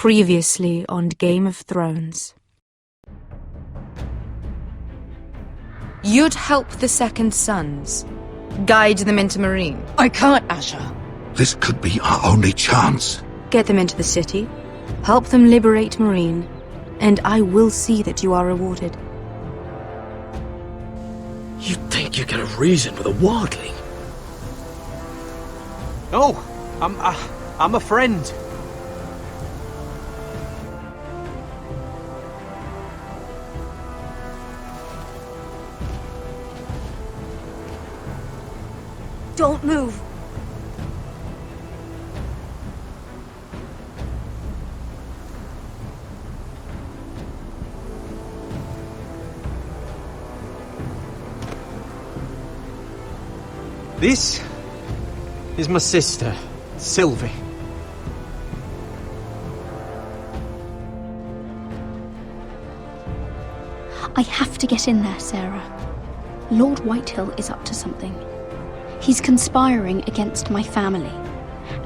Previously on Game of Thrones. You'd help the Second Sons. Guide them into Marine. I can't, Asha. This could be our only chance. Get them into the city. Help them liberate Marine. And I will see that you are rewarded. You think you can reason with a wildling? No, I'm a friend. Don't move. This is my sister, Sylvie. I have to get in there, Sarah. Lord Whitehill is up to something. He's conspiring against my family,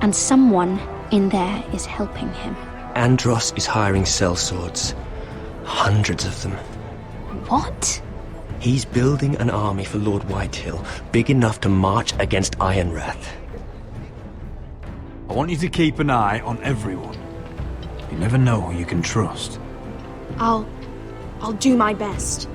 and someone in there is helping him. Andros is hiring sellswords. Hundreds of them. What? He's building an army for Lord Whitehill, big enough to march against Ironrath. I want you to keep an eye on everyone. You never know who you can trust. I'll do my best.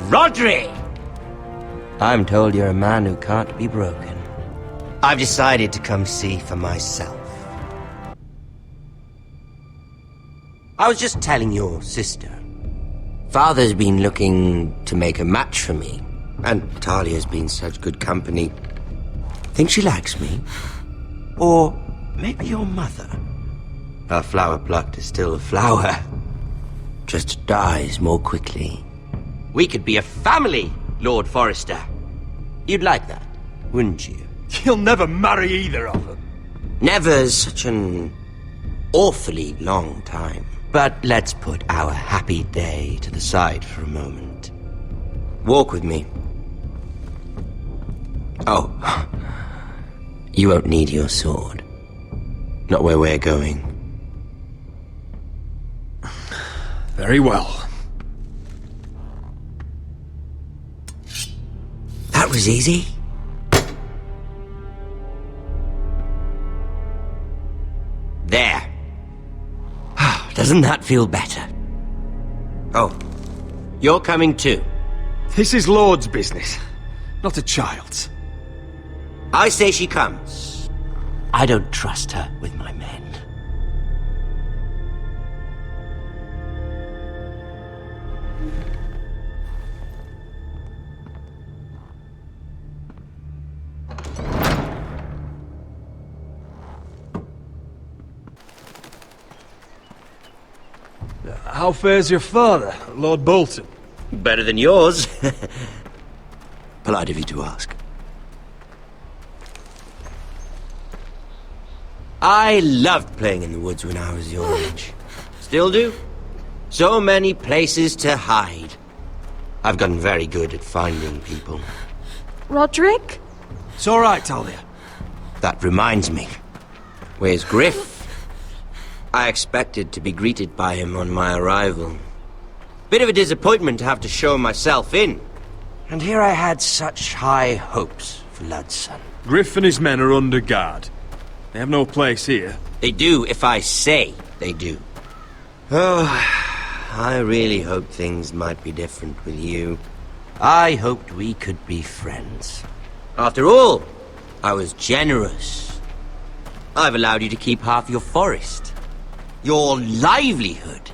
Rodri! I'm told you're a man who can't be broken. I've decided to come see for myself. I was just telling your sister. Father's been looking to make a match for me, and Talia's been such good company. Think she likes me? Or maybe your mother? A flower plucked is still a flower. Just dies more quickly. We could be a family, Lord Forrester. You'd like that, wouldn't you? You'll never marry either of them. Never's such an awfully long time. But let's put our happy day to the side for a moment. Walk with me. Oh, you won't need your sword. Not where we're going. Very well. That was easy. There. Doesn't that feel better? Oh, you're coming too. This is Lord's business, not a child's. I say she comes. I don't trust her with my men. How fares your father, Lord Bolton? Better than yours. Polite of you to ask. I loved playing in the woods when I was your age. Still do. So many places to hide. I've gotten very good at finding people. Roderick? It's all right, Talia. That reminds me. Where's Griff? I expected to be greeted by him on my arrival. Bit of a disappointment to have to show myself in. And here I had such high hopes for Ludson. Griff and his men are under guard. They have no place here. They do if I say they do. Oh, I really hoped things might be different with you. I hoped we could be friends. After all, I was generous. I've allowed you to keep half your forest. Your livelihood.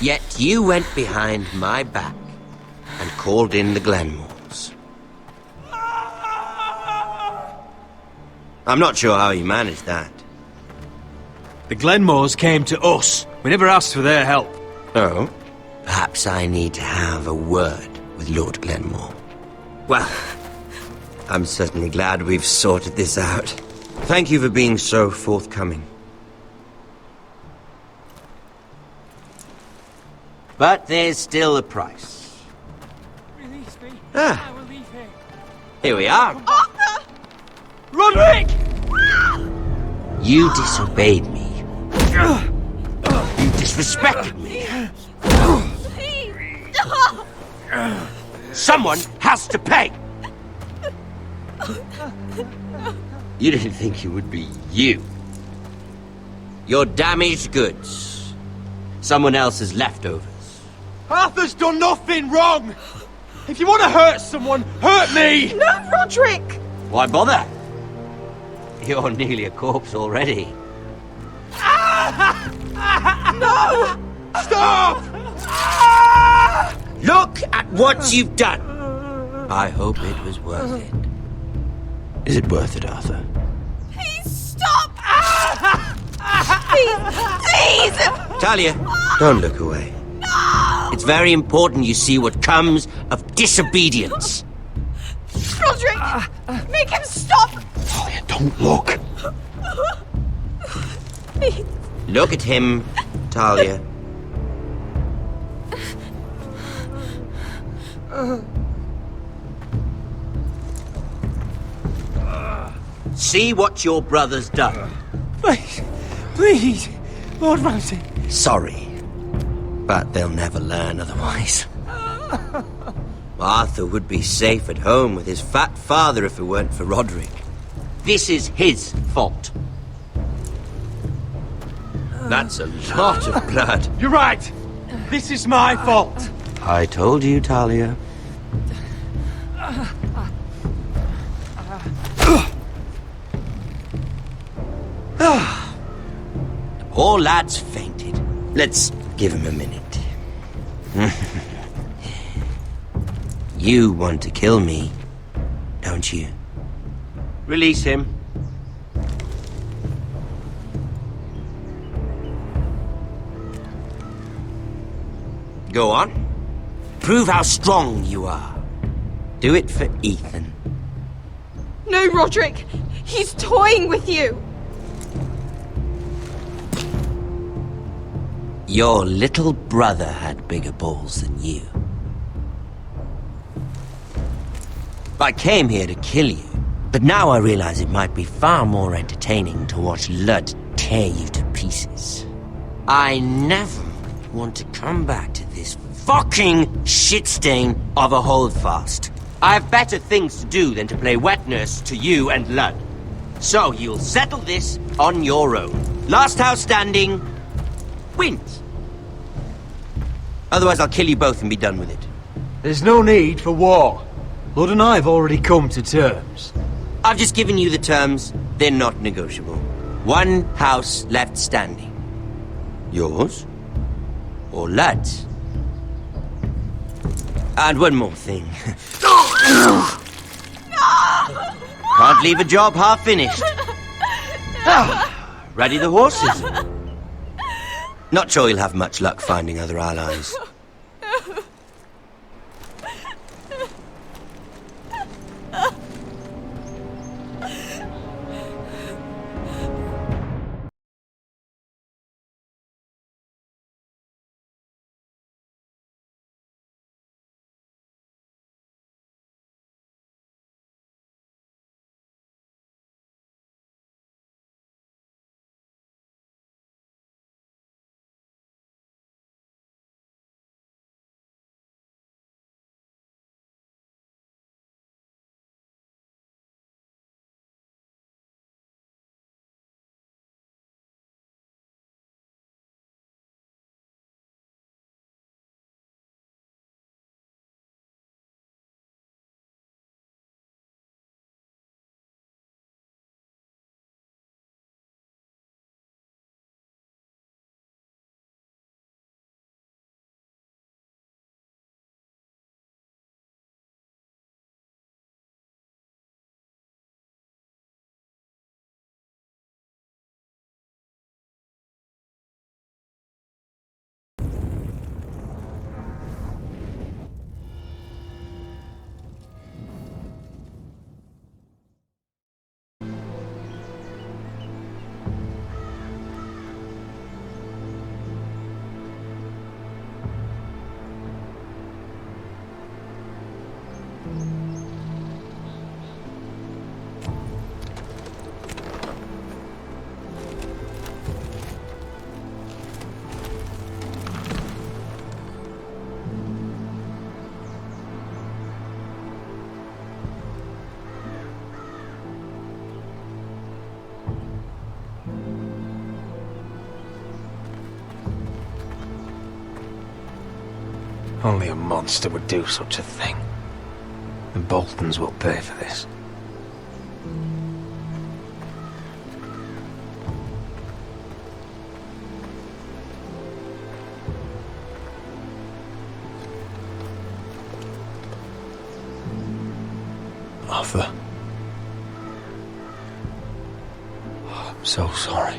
Yet you went behind my back and called in the Glenmores. I'm not sure how you managed that. The Glenmores came to us. We never asked for their help. Oh? Perhaps I need to have a word with Lord Glenmore. Well, I'm certainly glad we've sorted this out. Thank you for being so forthcoming. But there's still a price. Ah, here we are. Roderick! You disobeyed me. You disrespected me. Someone has to pay. You didn't think it would be you. You're damaged goods. Someone else's leftovers. Arthur's done nothing wrong! If you want to hurt someone, hurt me! No, Roderick! Why bother? You're nearly a corpse already. Stop! Look at what you've done! I hope it was worth it. Is it worth it, Arthur? Please stop! Please! Talia, don't look away. It's very important you see what comes of disobedience. Roderick! Make him stop! Talia, don't look. Look at him, Talia. See what your brother's done. Please, please, Lord Ramsay. Sorry, but they'll never learn otherwise. Arthur would be safe at home with his fat father if it weren't for Roderick. This is his fault. That's a lot of blood. You're right. This is my fault. I told you, Talia. The poor lad's fainted. Let's give him a minute. You want to kill me, don't you? Release him. Go on. Prove how strong you are. Do it for Ethan. No, Roderick! He's toying with you! Your little brother had bigger balls than you. I came here to kill you, but now I realize it might be far more entertaining to watch Lud tear you to pieces. I never want to come back to this fucking shit stain of a holdfast. I have better things to do than to play wet nurse to you and Lud. So you'll settle this on your own. Last house standing wins. Otherwise I'll kill you both and be done with it. There's no need for war. Lord and I have already come to terms. I've just given you the terms. They're not negotiable. One house left standing. Yours or Lud's? And one more thing. Can't leave a job half finished. Ready the horses? Not sure you'll have much luck finding other allies. Only a monster would do such a thing. The Boltons will pay for this. Arthur. Oh, I'm so sorry.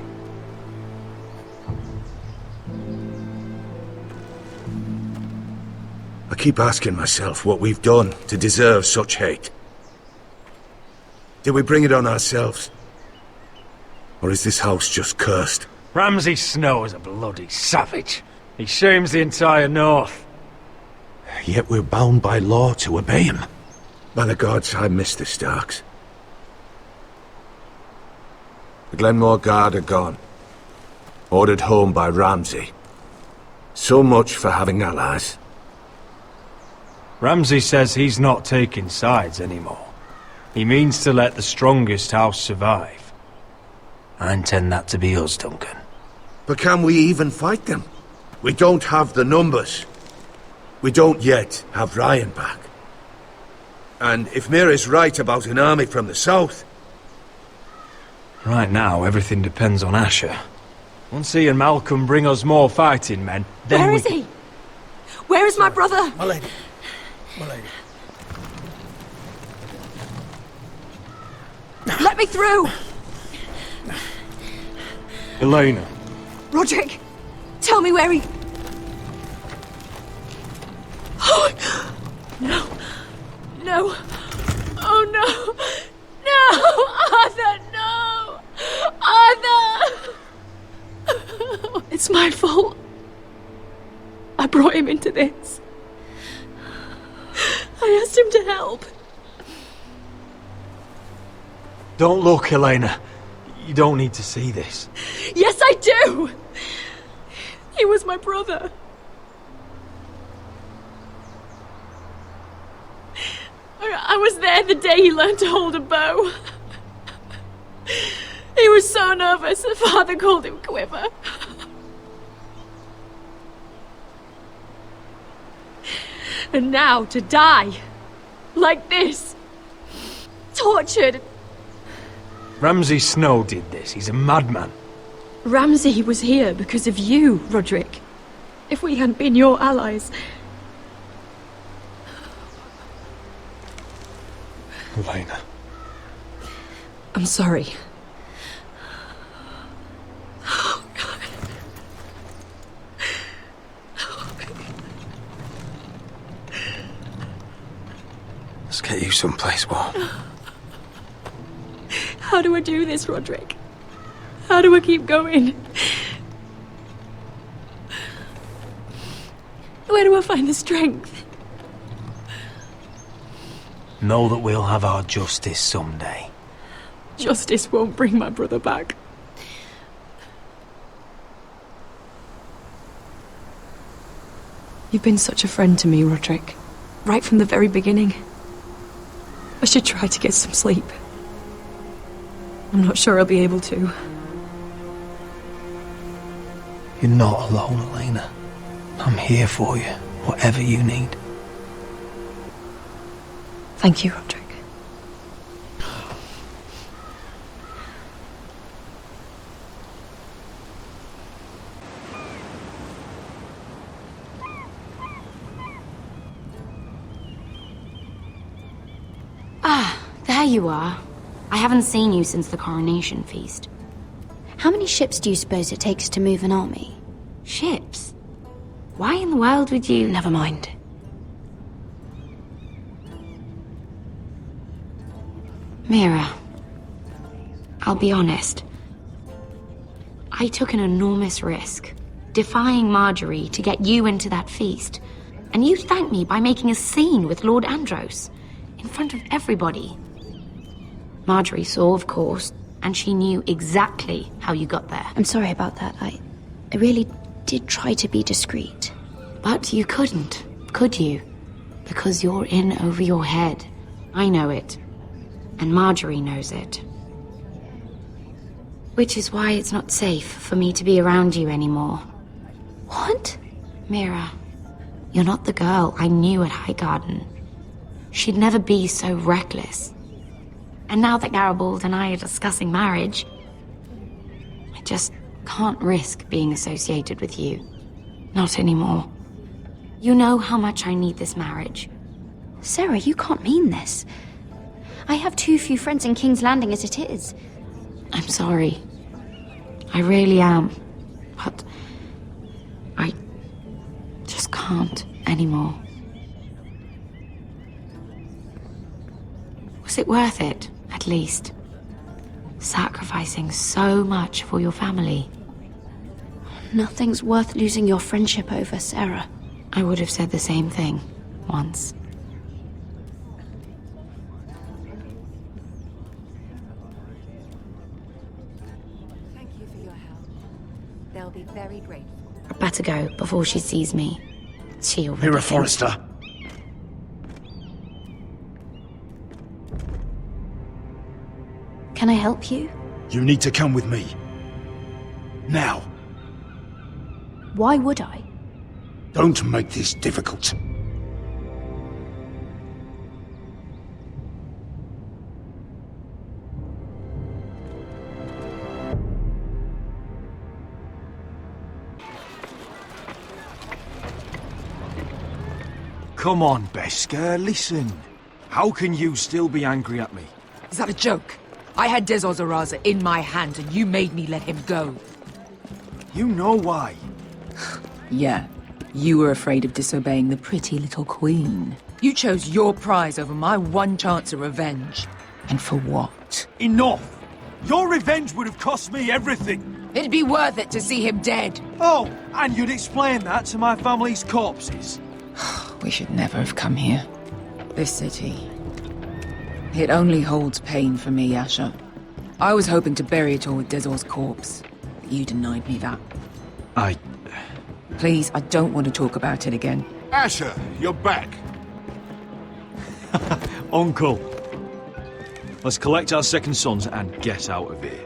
I keep asking myself what we've done to deserve such hate. Did we bring it on ourselves? Or is this house just cursed? Ramsay Snow is a bloody savage. He shames the entire North. Yet we're bound by law to obey him. By the gods, I miss the Starks. The Glenmore Guard are gone. Ordered home by Ramsay. So much for having allies. Ramsay says he's not taking sides anymore. He means to let the strongest house survive. I intend that to be us, Duncan. But can we even fight them? We don't have the numbers. We don't yet have Ryan back. And if Mira's right about an army from the south... Right now, everything depends on Asher. Once he and Malcolm bring us more fighting men, then Where is he? Where is my brother? My lady. My lady. Let me through! Elena. Roderick, tell me where he... Oh, no. No. Oh, no. No! Arthur, no! Arthur! It's my fault. I brought him into this. I asked him to help. Don't look, Elena. You don't need to see this. Yes, I do! He was my brother. I was there the day he learned to hold a bow. He was so nervous that Father called him Quiver. And now to die. Like this. Tortured. Ramsay Snow did this. He's a madman. Ramsay was here because of you, Roderick. If we hadn't been your allies... Elena. I'm sorry. Oh, God. Let's get you someplace warm. How do I do this, Roderick? How do I keep going? Where do I find the strength? Know that we'll have our justice someday. Justice won't bring my brother back. You've been such a friend to me, Roderick. Right from the very beginning. I should try to get some sleep. I'm not sure I'll be able to. You're not alone, Elena. I'm here for you, whatever you need. Thank you, Roderick. Ah, there you are. I haven't seen you since the coronation feast. How many ships do you suppose it takes to move an army? Ships? Why in the world would you... Never mind. Mira, I'll be honest. I took an enormous risk, defying Marjorie to get you into that feast. And you thanked me by making a scene with Lord Andros, in front of everybody. Marjorie saw, of course, and she knew exactly how you got there. I'm sorry about that. I really did try to be discreet. But you couldn't, could you? Because you're in over your head. I know it. And Marjorie knows it. Which is why it's not safe for me to be around you anymore. What? Mira, You're not the girl I knew at Highgarden. She'd never be so reckless. And now that Garibald and I are discussing marriage, I just can't risk being associated with you. Not anymore. You know how much I need this marriage. Sarah, you can't mean this. I have too few friends in King's Landing as it is. I'm sorry. I really am. But I just can't anymore. Was it worth it, at least? Sacrificing so much for your family. Nothing's worth losing your friendship over, Sarah. I would have said the same thing once. Thank you for your help. They'll be very grateful. I'd better go before she sees me. She already Mira thinks- Forrester. Can I help you? You need to come with me. Now. Why would I? Don't make this difficult. Come on, Beskar, listen. How can you still be angry at me? Is that a joke? I had Des Ozaraza in my hand and you made me let him go. You know why. Yeah, you were afraid of disobeying the pretty little queen. You chose your prize over my one chance of revenge. And for what? Enough! Your revenge would have cost me everything. It'd be worth it to see him dead. Oh, and you'd explain that to my family's corpses. We should never have come here. This city. It only holds pain for me, Asher. I was hoping to bury it all with Dezor's corpse, but you denied me that. Please, I don't want to talk about it again. Asher, you're back. Uncle. Let's collect our second sons and get out of here.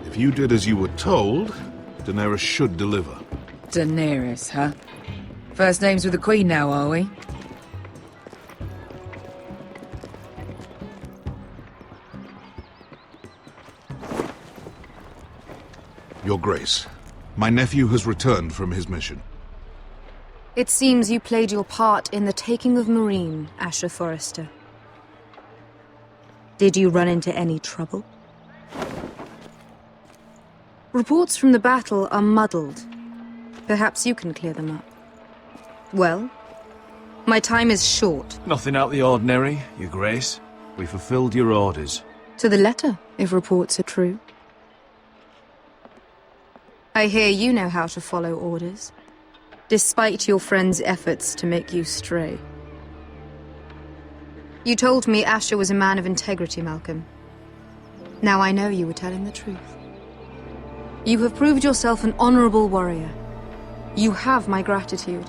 If you did as you were told, Daenerys should deliver. Daenerys, huh? First names with the Queen now, are we? Your Grace, my nephew has returned from his mission. It seems you played your part in the taking of Meereen, Asher Forrester. Did you run into any trouble? Reports from the battle are muddled. Perhaps you can clear them up. Well, my time is short. Nothing out of the ordinary, Your Grace. We fulfilled your orders. To the letter, if reports are true. I hear you know how to follow orders, despite your friend's efforts to make you stray. You told me Asher was a man of integrity, Malcolm. Now I know you were telling the truth. You have proved yourself an honorable warrior. You have my gratitude.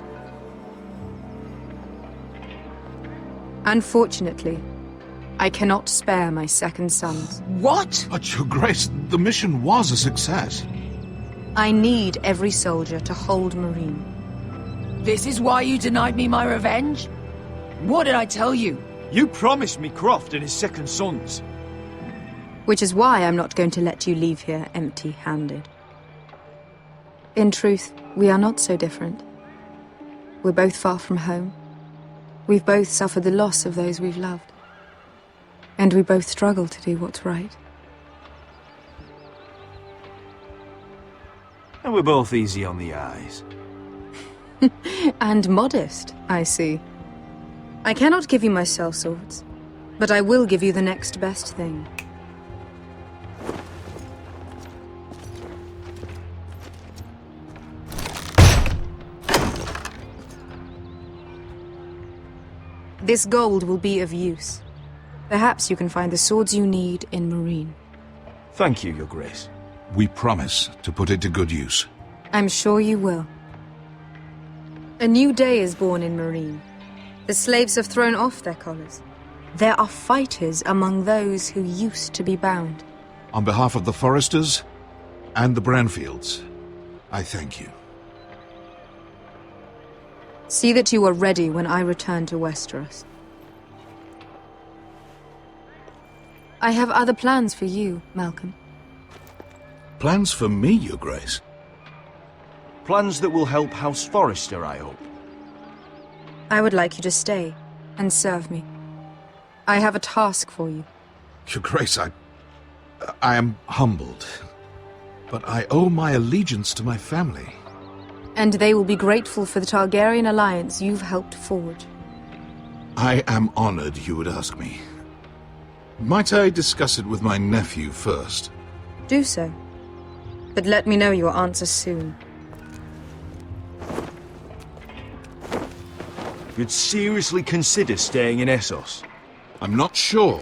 Unfortunately, I cannot spare my second sons. What? But, Your Grace, the mission was a success. I need every soldier to hold Meereen. This is why you denied me my revenge? What did I tell you? You promised me Croft and his second sons. Which is why I'm not going to let you leave here empty-handed. In truth, we are not so different. We're both far from home. We've both suffered the loss of those we've loved. And we both struggle to do what's right. And we're both easy on the eyes. And modest, I see. I cannot give you my sellswords, but I will give you the next best thing. This gold will be of use. Perhaps you can find the swords you need in Meereen. Thank you, Your Grace. We promise to put it to good use. I'm sure you will. A new day is born in Meereen. The slaves have thrown off their collars. There are fighters among those who used to be bound. On behalf of the Forresters and the Branfields, I thank you. See that you are ready when I return to Westeros. I have other plans for you, Malcolm. Plans for me, Your Grace? Plans that will help House Forrester, I hope. I would like you to stay and serve me. I have a task for you. Your Grace, I am humbled. But I owe my allegiance to my family. And they will be grateful for the Targaryen alliance you've helped forge. I am honored you would ask me. Might I discuss it with my nephew first? Do so. But let me know your answer soon. You'd seriously consider staying in Essos? I'm not sure.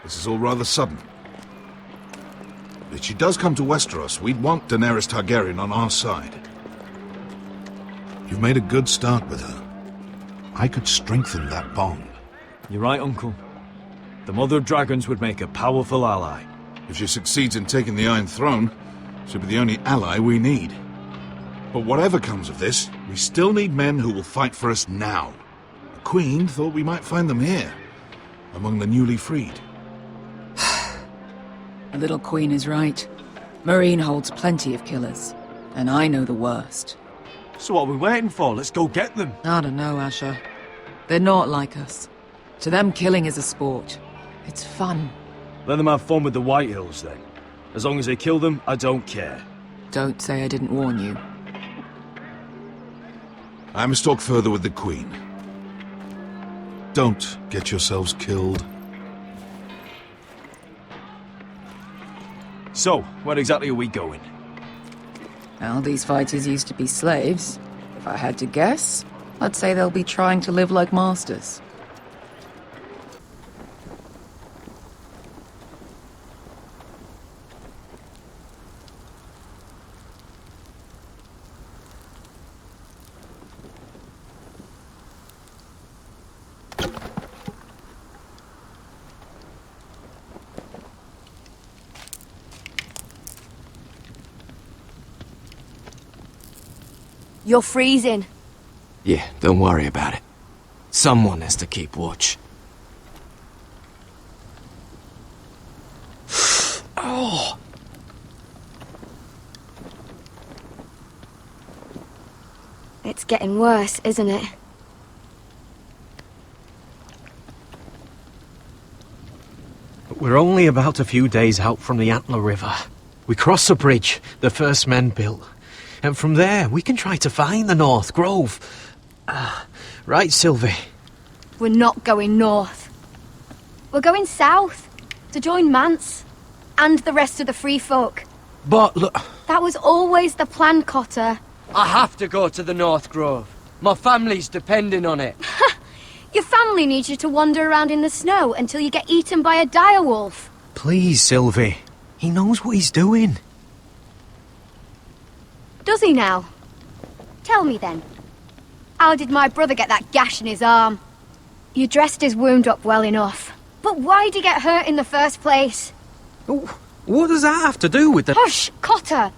This is all rather sudden. If she does come to Westeros, we'd want Daenerys Targaryen on our side. You've made a good start with her. I could strengthen that bond. You're right, Uncle. The Mother of Dragons would make a powerful ally. If she succeeds in taking the Iron Throne, she'll be the only ally we need. But whatever comes of this, we still need men who will fight for us now. The Queen thought we might find them here, among the newly freed. The little Queen is right. Marine holds plenty of killers, and I know the worst. So what are we waiting for? Let's go get them. I don't know, Asher. They're not like us. To them, killing is a sport. It's fun. Let them have fun with the White Hills, then. As long as they kill them, I don't care. Don't say I didn't warn you. I must talk further with the Queen. Don't get yourselves killed. So, where exactly are we going? Well, these fighters used to be slaves. If I had to guess, I'd say they'll be trying to live like masters. You're freezing. Yeah, don't worry about it. Someone has to keep watch. Oh! It's getting worse, isn't it? We're only about a few days out from the Antler River. We cross the bridge the first men built. And from there, we can try to find the North Grove. Right, Sylvie? We're not going north. We're going south to join Mance and the rest of the free folk. But look... That was always the plan, Cotter. I have to go to the North Grove. My family's depending on it. Your family needs you to wander around in the snow until you get eaten by a direwolf. Please, Sylvie. He knows what he's doing. Does he now? Tell me then. How did my brother get that gash in his arm? You dressed his wound up well enough. But why'd he get hurt in the first place? What does that have to do with the... Hush, Cotter!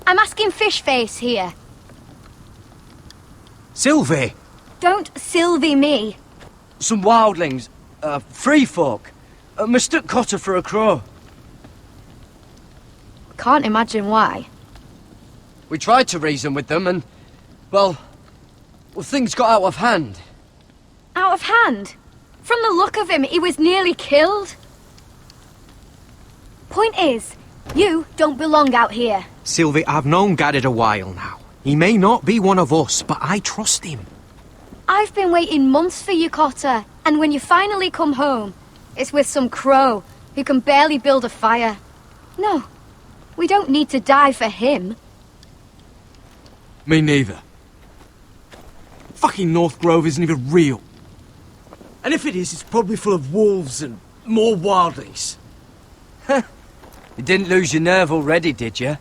I'm asking Fishface here. Sylvie! Don't Sylvie me. Some wildlings, free folk, mistook Cotter for a crow. Can't imagine why. We tried to reason with them and, well, things got out of hand. Out of hand? From the look of him, he was nearly killed. Point is, you don't belong out here. Sylvie, I've known Gaddard a while now. He may not be one of us, but I trust him. I've been waiting months for you, Cotter, and when you finally come home, it's with some crow who can barely build a fire. No, we don't need to die for him. Me neither. Fucking North Grove isn't even real. And if it is, it's probably full of wolves and more wildlings. You didn't lose your nerve already, did you?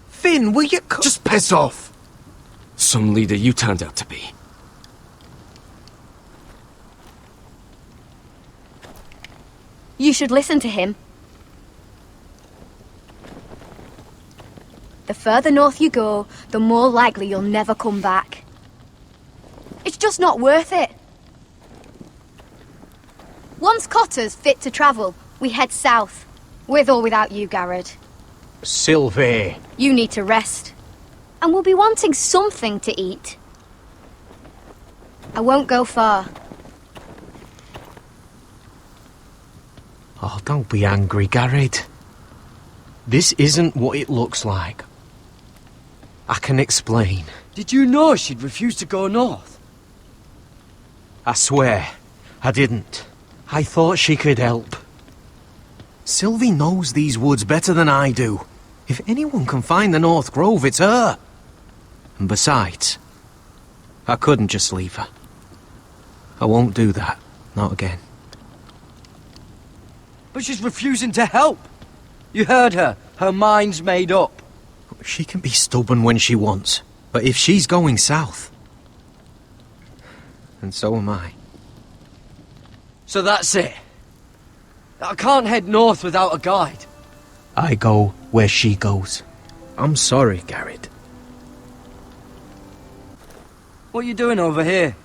Finn, will you... Just piss off! Some leader you turned out to be. You should listen to him. The further north you go, the more likely you'll never come back. It's just not worth it. Once Cotter's fit to travel, we head south. With or without you, Garrett. Sylvie. You need to rest. And we'll be wanting something to eat. I won't go far. Oh, don't be angry, Garrett. This isn't what it looks like. I can explain. Did you know she'd refuse to go north? I swear, I didn't. I thought she could help. Sylvie knows these woods better than I do. If anyone can find the North Grove, it's her. And besides, I couldn't just leave her. I won't do that. Not again. But she's refusing to help. You heard her. Her mind's made up. She can be stubborn when she wants. But if she's going south, and so am I. So that's it. I can't head north without a guide. I go where she goes. I'm sorry, Garrett. What are you doing over here?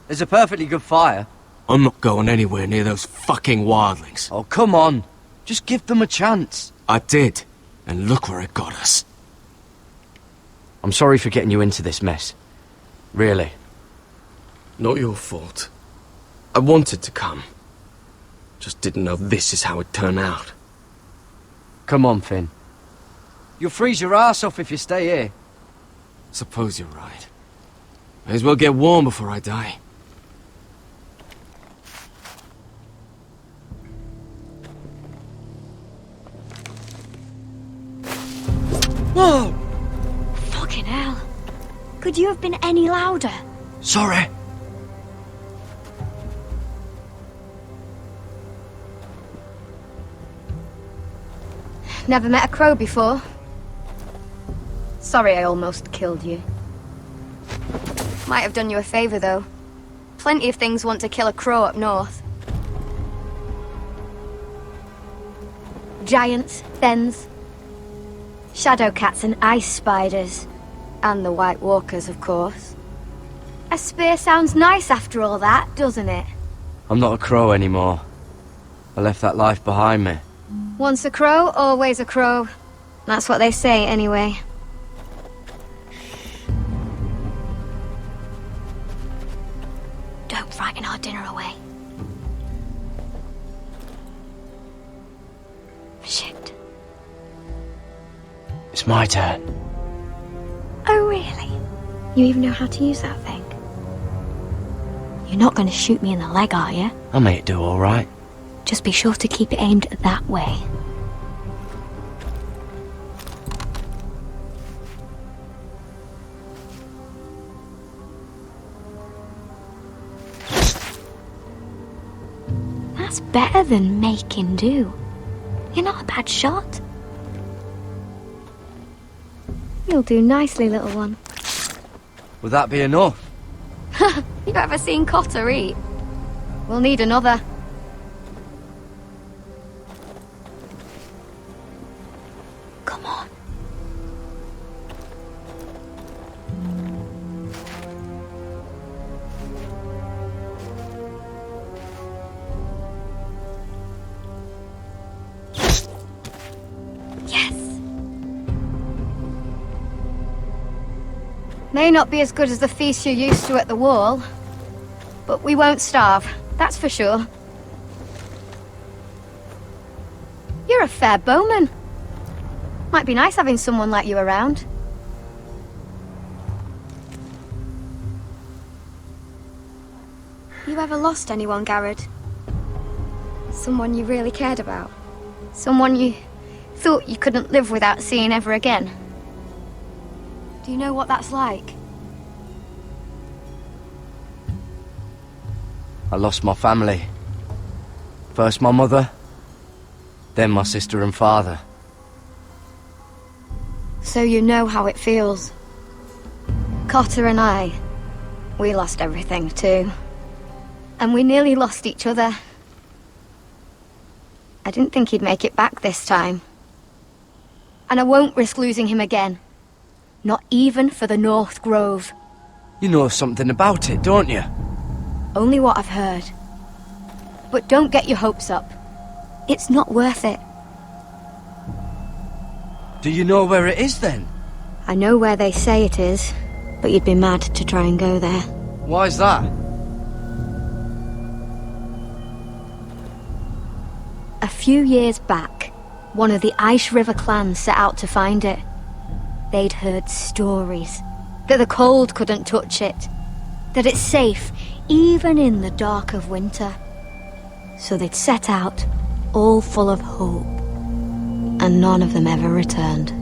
There's a perfectly good fire. I'm not going anywhere near those fucking wildlings. Oh, come on. Just give them a chance. I did, and look where it got us. I'm sorry for getting you into this mess. Really. Not your fault. I wanted to come. Just didn't know this is how it'd turn out. Come on, Finn. You'll freeze your ass off if you stay here. Suppose you're right. May as well get warm before I die. Whoa! Fucking hell. Could you have been any louder? Sorry. Never met a crow before. Sorry I almost killed you. Might have done you a favour, though. Plenty of things want to kill a crow up north. Giants, thens, shadow cats and ice spiders. And the White Walkers, of course. A spear sounds nice after all that, doesn't it? I'm not a crow anymore. I left that life behind me. Once a crow, always a crow. That's what they say, anyway. Don't frighten our dinner away. Shit. It's my turn. Oh, really? You even know how to use that thing? You're not going to shoot me in the leg, are you? I may do all right. Just be sure to keep it aimed that way. That's better than making do. You're not a bad shot. You'll do nicely, little one. Would that be enough? You ever seen Cotter eat? We'll need another. Come on. Yes. May not be as good as the feast you're used to at the wall, but we won't starve, that's for sure. You're a fair bowman. Might be nice having someone like you around. You ever lost anyone, Garrett? Someone you really cared about? Someone you thought you couldn't live without seeing ever again? Do you know what that's like? I lost my family. First my mother, then my sister and father. So you know how it feels. Cotter and I, we lost everything too. And we nearly lost each other. I didn't think he'd make it back this time. And I won't risk losing him again. Not even for the North Grove. You know something about it, don't you? Only what I've heard. But don't get your hopes up. It's not worth it. Do you know where it is then? I know where they say it is, but you'd be mad to try and go there. Why's that? A few years back, one of the Ice River clans set out to find it. They'd heard stories that the cold couldn't touch it, that it's safe even in the dark of winter. So they'd set out, all full of hope, and none of them ever returned.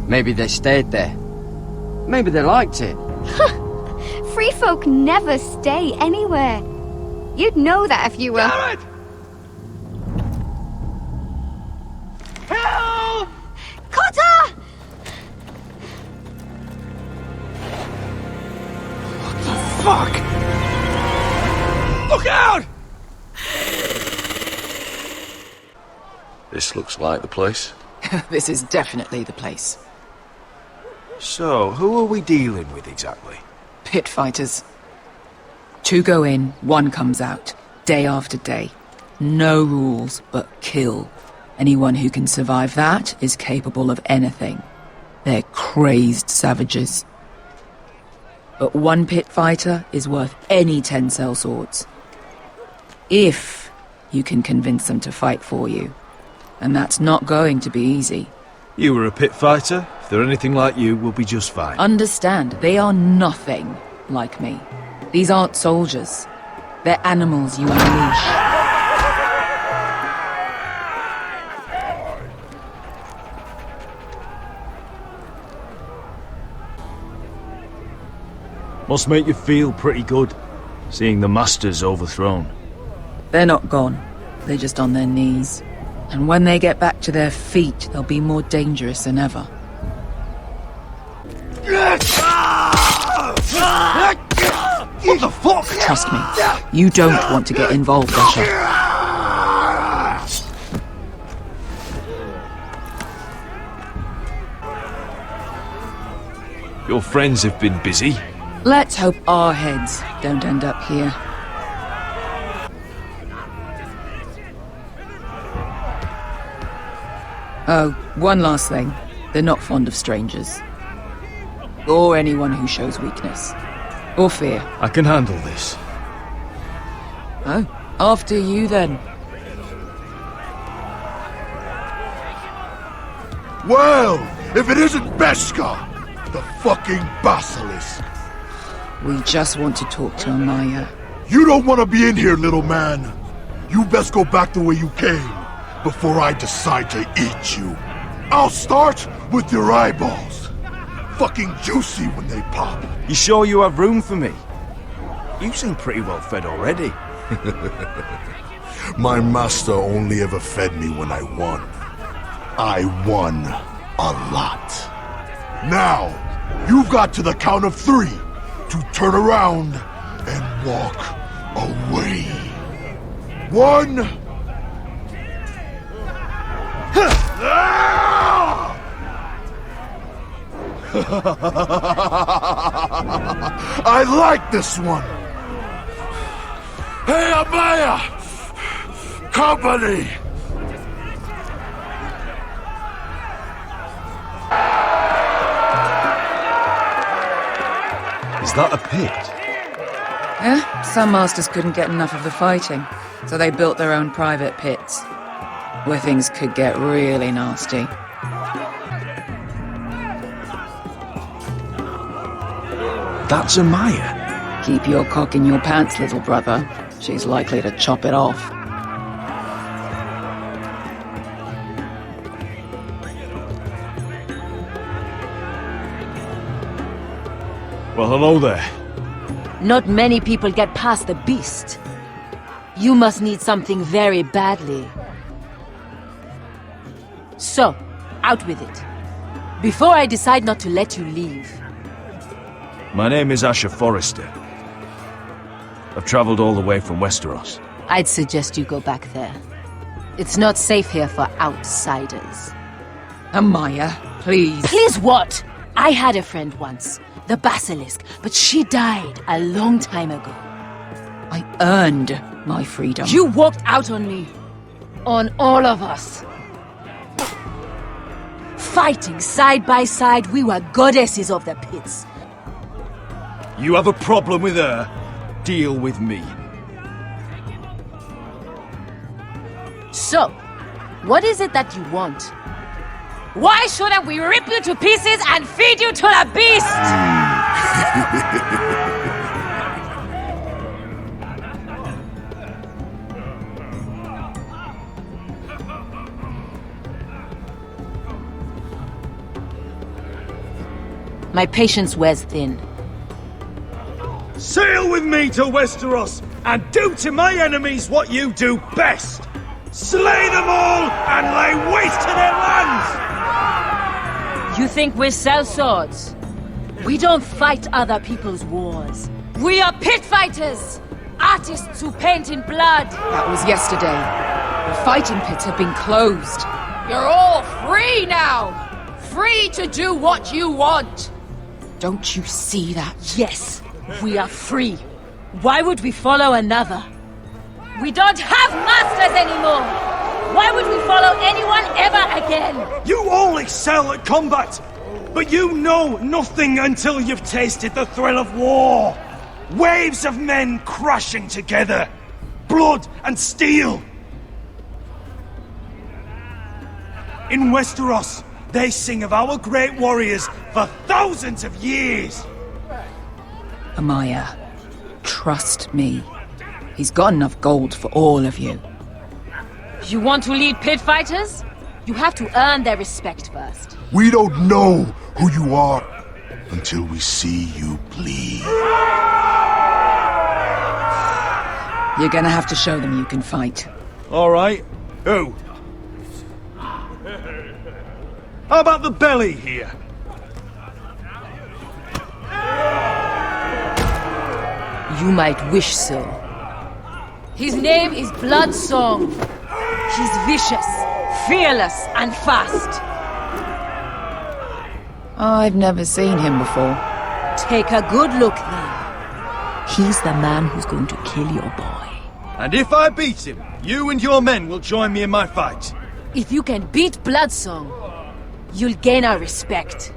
Maybe they stayed there. Maybe they liked it. Free folk never stay anywhere. You'd know that if you were... Garrett! Help! Cotter! Fuck! Look out! This looks like the place. This is definitely the place. So, who are we dealing with exactly? Pit fighters. 2 go in, 1 comes out, day after day. No rules, but kill. Anyone who can survive that is capable of anything. They're crazed savages. But 1 pit fighter is worth any 10 sellswords. If you can convince them to fight for you. And that's not going to be easy. You were a pit fighter. If they're anything like you, we'll be just fine. Understand, they are nothing like me. These aren't soldiers. They're animals you unleash. Must make you feel pretty good, seeing the Masters overthrown. They're not gone. They're just on their knees. And when they get back to their feet, they'll be more dangerous than ever. What the fuck? Trust me, you don't want to get involved, Asher. Your friends have been busy. Let's hope our heads don't end up here. Oh, one last thing. They're not fond of strangers. Or anyone who shows weakness. Or fear. I can handle this. Oh, after you then. Well, if it isn't Beskar, the fucking basilisk. We just want to talk to Amaya. You don't want to be in here, little man. You best go back the way you came, before I decide to eat you. I'll start with your eyeballs. Fucking juicy when they pop. You sure you have room for me? You seem pretty well fed already. My master only ever fed me when I won. I won a lot. Now, you've got to the count of 3 to turn around and walk away. 1... I like this one. Hey, Amaya! Company! Is that a pit? Yeah, some masters couldn't get enough of the fighting, so they built their own private pits, where things could get really nasty. That's Amaya. Keep your cock in your pants, little brother. She's likely to chop it off. Well, hello there. Not many people get past the beast. You must need something very badly. So, out with it. Before I decide not to let you leave. My name is Asher Forrester. I've traveled all the way from Westeros. I'd suggest you go back there. It's not safe here for outsiders. Amaya, please. Please what? I had a friend once, the Basilisk, but she died a long time ago. I earned my freedom. You walked out on me. On all of us. Fighting side by side, we were goddesses of the pits. You have a problem with her? Deal with me. So, what is it that you want? Why shouldn't we rip you to pieces and feed you to the beast? My patience wears thin. Sail with me to Westeros and do to my enemies what you do best. Slay them all and lay waste to their lands! You think we sell swords? We don't fight other people's wars. We are pit fighters! Artists who paint in blood! That was yesterday. The fighting pits have been closed. You're all free now! Free to do what you want! Don't you see that? Yes, we are free. Why would we follow another? We don't have masters anymore! Why would we follow anyone ever again? You all excel at combat, but you know nothing until you've tasted the thrill of war. Waves of men crashing together. Blood and steel. In Westeros, they sing of our great warriors for thousands of years. Amaya, trust me. He's got enough gold for all of you. You want to lead pit fighters? You have to earn their respect first. We don't know who you are until we see you bleed. You're gonna have to show them you can fight. All right. Who? How about the belly here? You might wish so. His name is Bloodsong. He's vicious, fearless, and fast. I've never seen him before. Take a good look then. He's the man who's going to kill your boy. And if I beat him, you and your men will join me in my fight. If you can beat Bloodsong, you'll gain our respect.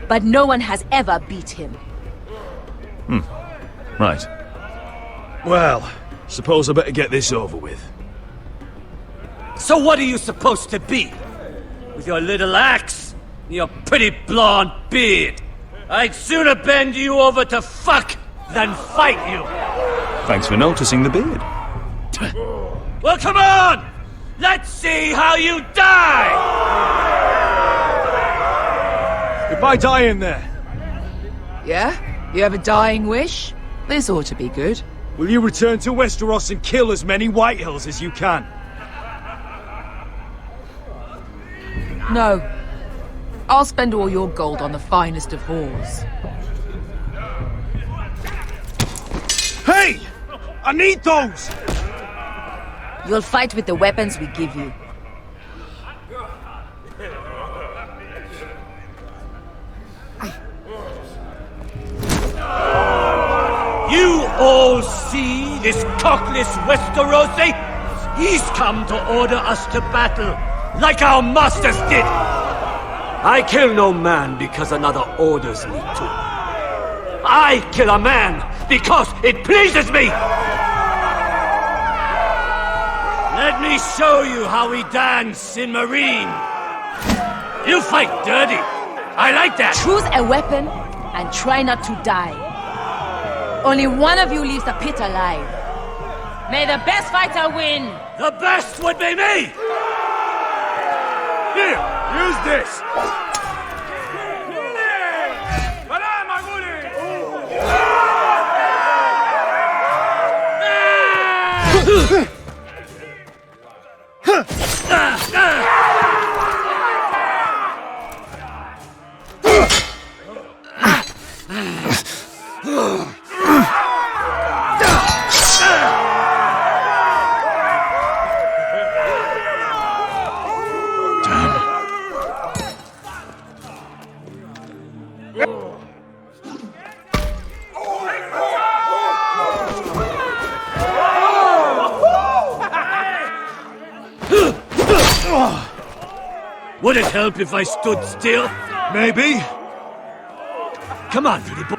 But no one has ever beat him. Right. Well, suppose I better get this over with. So what are you supposed to be? With your little axe and your pretty blonde beard? I'd sooner bend you over to fuck than fight you. Thanks for noticing the beard. Well, come on! Let's see how you die! If I die in there, Yeah? You have a dying wish? This ought to be good. will you return to Westeros and kill as many Whitehills as you can? No. I'll spend all your gold on the finest of whores. Hey! I need those! You'll fight with the weapons we give you. You all see this cockless Westerosi? He's come to order us to battle, like our masters did. I kill no man because another orders me to. I kill a man because it pleases me. Let me show you how we dance in Marine. You fight dirty. I like that. Choose a weapon and try not to die. Only one of you leaves the pit alive. May the best fighter win. The best would be me. Here, use this. Would it help if I stood still? Maybe. Come on, pretty boy.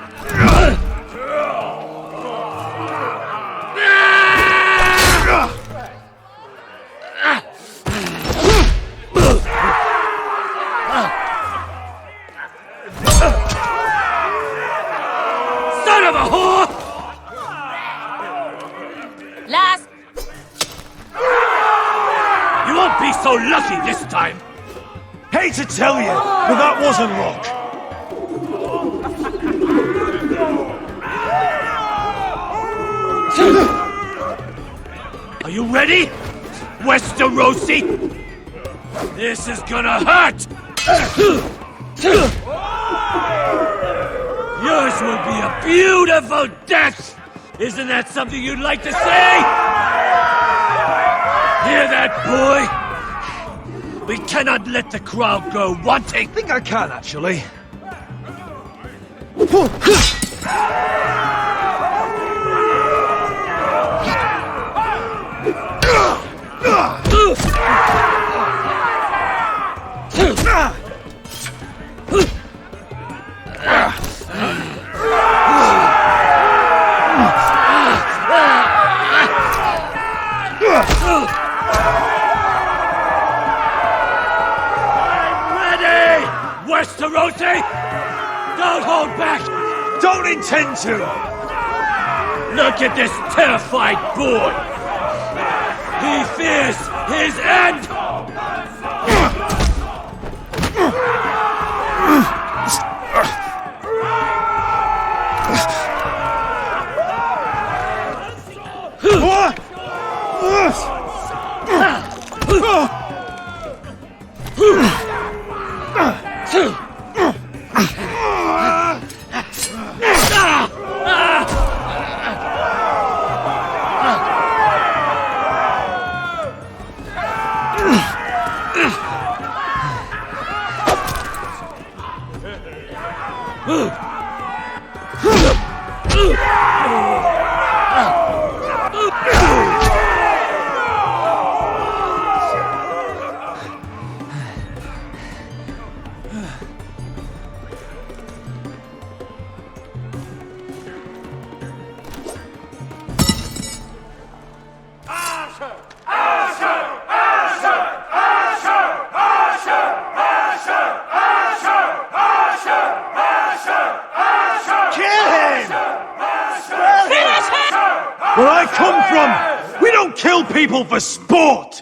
Son of a whore! Last. You won't be so lucky this time. Hate to tell you, but that wasn't luck. Are you ready, Westerosi? This is gonna hurt! Yours will be a beautiful death! Isn't that something you'd like to say? Hear that, boy? We cannot let the crowd go wanting! I think I can, actually. Westerosi! Don't hold back! Don't intend to! Look at this terrified boy! He fears his end! Where I come from, we don't kill people for sport!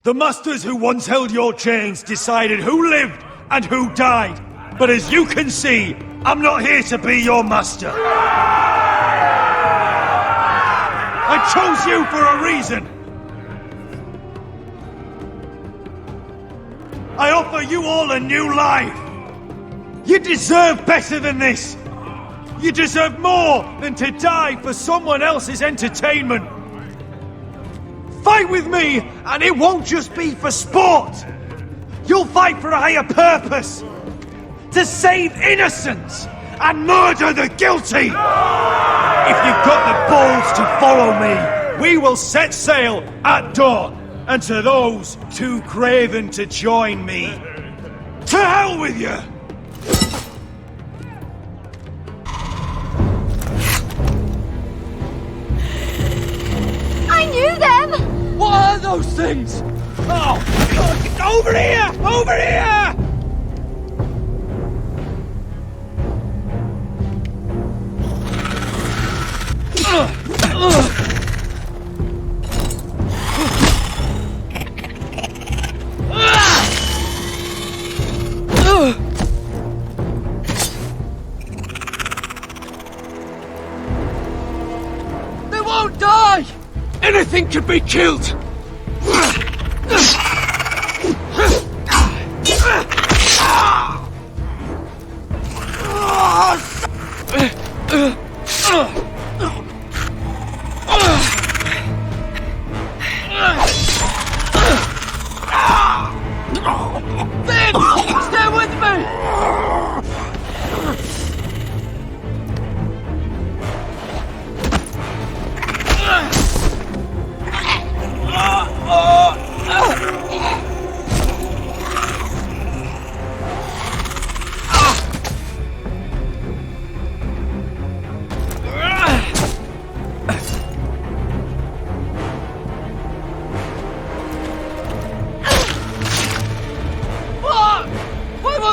The masters who once held your chains decided who lived and who died. But as you can see, I'm not here to be your master. I chose you for a reason. I offer you all a new life. You deserve better than this. You deserve more than to die for someone else's entertainment. Fight with me, and it won't just be for sport. You'll fight for a higher purpose. To save innocents and murder the guilty. If you've got the balls to follow me, we will set sail at dawn. And to those too craven to join me, to hell with you! I knew them! What are those things? Oh, God, over here! Over here! They won't die! Anything can be killed!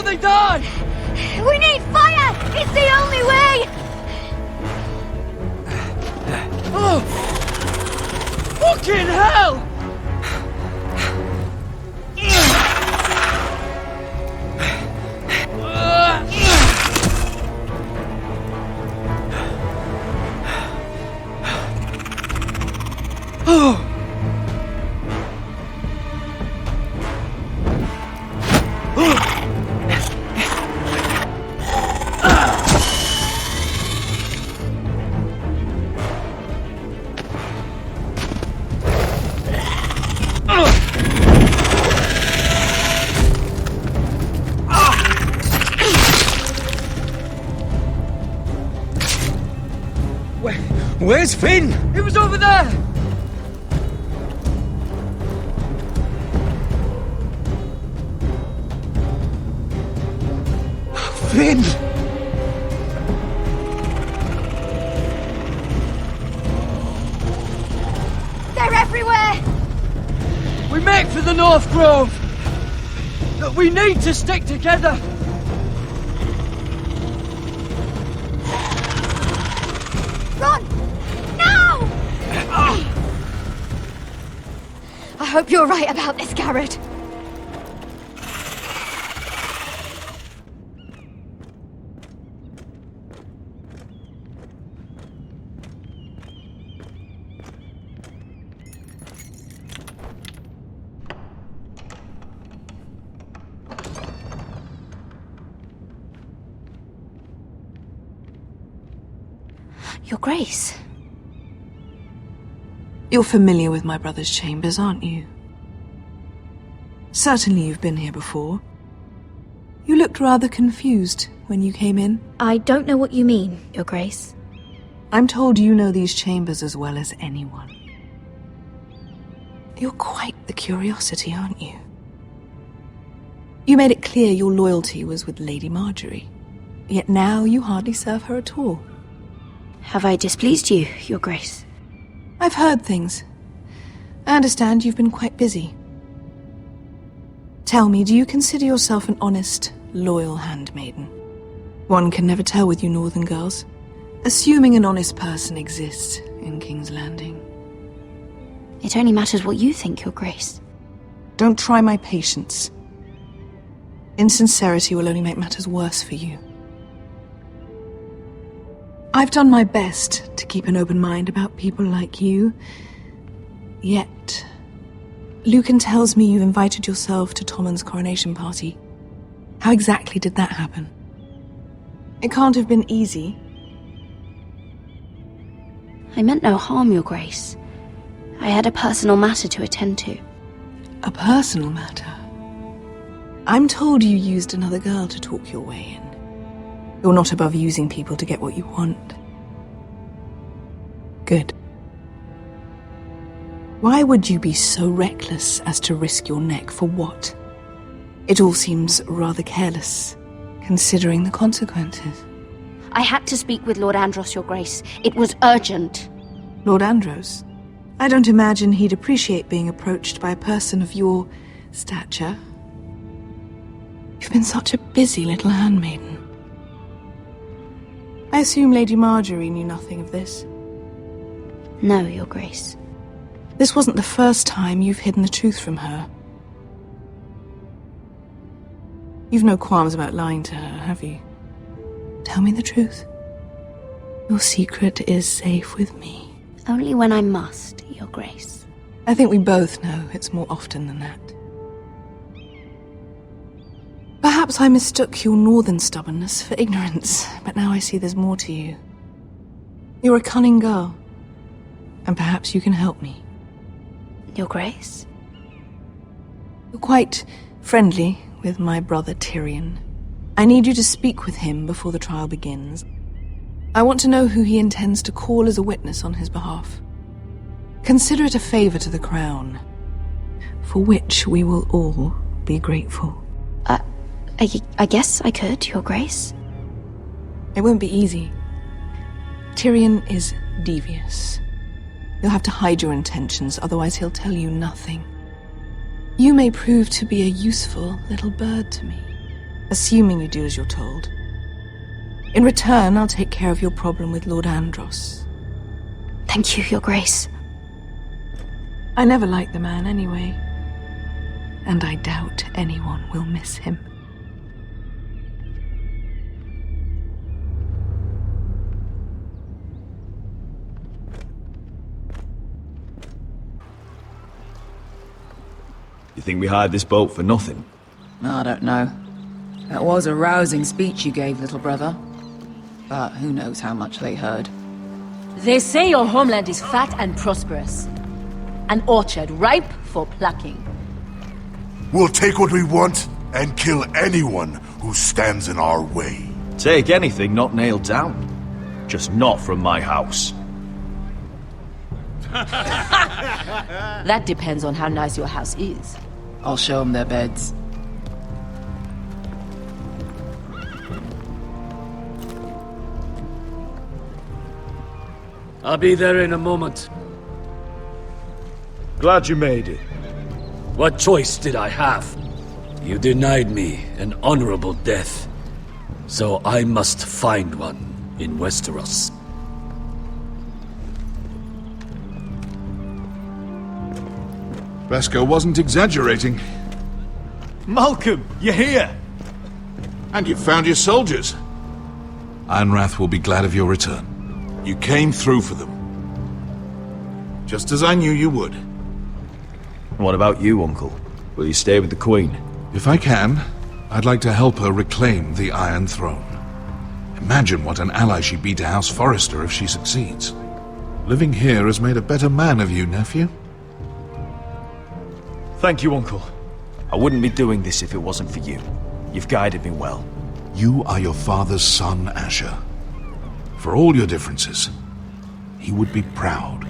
before they die! We need fire! It's the only way! Oh! Fucking hell! Oh! Where's Finn? He was over there! Finn! They're everywhere! We make for the North Grove! But we need to stick together! Run! Now! I hope you're right about this, Garrett. Your Grace. You're familiar with my brother's chambers, aren't you? Certainly you've been here before. You looked rather confused when you came in. I don't know what you mean, Your Grace. I'm told you know these chambers as well as anyone. You're quite the curiosity, aren't you? You made it clear your loyalty was with Lady Marjorie, yet now you hardly serve her at all. Have I displeased you, Your Grace? I've heard things. I understand you've been quite busy. Tell me, do you consider yourself an honest, loyal handmaiden? One can never tell with you northern girls. Assuming an honest person exists in King's Landing. It only matters what you think, Your Grace. Don't try my patience. Insincerity will only make matters worse for you. I've done my best to keep an open mind about people like you. Yet, Lucan tells me you invited yourself to Tommen's coronation party. How exactly did that happen? It can't have been easy. I meant no harm, Your Grace. I had a personal matter to attend to. A personal matter? I'm told you used another girl to talk your way in. You're not above using people to get what you want. Good. Why would you be so reckless as to risk your neck for what? It all seems rather careless, considering the consequences. I had to speak with Lord Andros, Your Grace. It was urgent. Lord Andros? I don't imagine he'd appreciate being approached by a person of your stature. You've been such a busy little handmaiden. I assume Lady Marjorie knew nothing of this. No, Your Grace. This wasn't the first time you've hidden the truth from her. You've no qualms about lying to her, have you? Tell me the truth. Your secret is safe with me. Only when I must, Your Grace. I think we both know it's more often than that. Perhaps I mistook your northern stubbornness for ignorance, but now I see there's more to you. You're a cunning girl, and perhaps you can help me. Your Grace? You're quite friendly with my brother Tyrion. I need you to speak with him before the trial begins. I want to know who he intends to call as a witness on his behalf. Consider it a favor to the crown, for which we will all be grateful. I guess I could, Your Grace. It won't be easy. Tyrion is devious. You'll have to hide your intentions, otherwise he'll tell you nothing. You may prove to be a useful little bird to me. assuming you do as you're told. In return, I'll take care of your problem with Lord Andros. Thank you, Your Grace. I never liked the man anyway, and I doubt anyone will miss him. You think we hired this boat for nothing? I don't know. That was a rousing speech you gave, little brother. But who knows how much they heard. They say your homeland is fat and prosperous. An orchard ripe for plucking. We'll take what we want and kill anyone who stands in our way. Take anything not nailed down. Just not from my house. That depends on how nice your house is. I'll show them their beds. I'll be there in a moment. Glad you made it. What choice did I have? You denied me an honorable death. So I must find one in Westeros. Beskar wasn't exaggerating. Malcolm, you're here! And you've found your soldiers. Ironrath will be glad of your return. You came through for them. Just as I knew you would. What about you, Uncle? Will you stay with the Queen? If I can, I'd like to help her reclaim the Iron Throne. Imagine what an ally she'd be to House Forrester if she succeeds. Living here has made a better man of you, nephew. Thank you, Uncle. I wouldn't be doing this if it wasn't for you. You've guided me well. You are your father's son, Asher. For all your differences, he would be proud.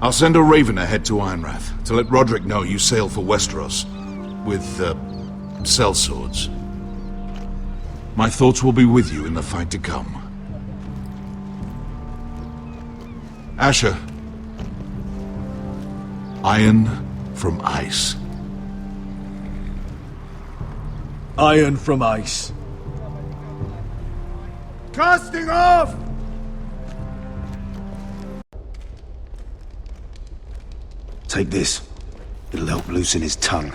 I'll send a raven ahead to Ironrath to let Roderick know you sail for Westeros with, sellswords. My thoughts will be with you in the fight to come. Asher. Iron from ice. Iron from ice. Casting off! Take this. It'll help loosen his tongue.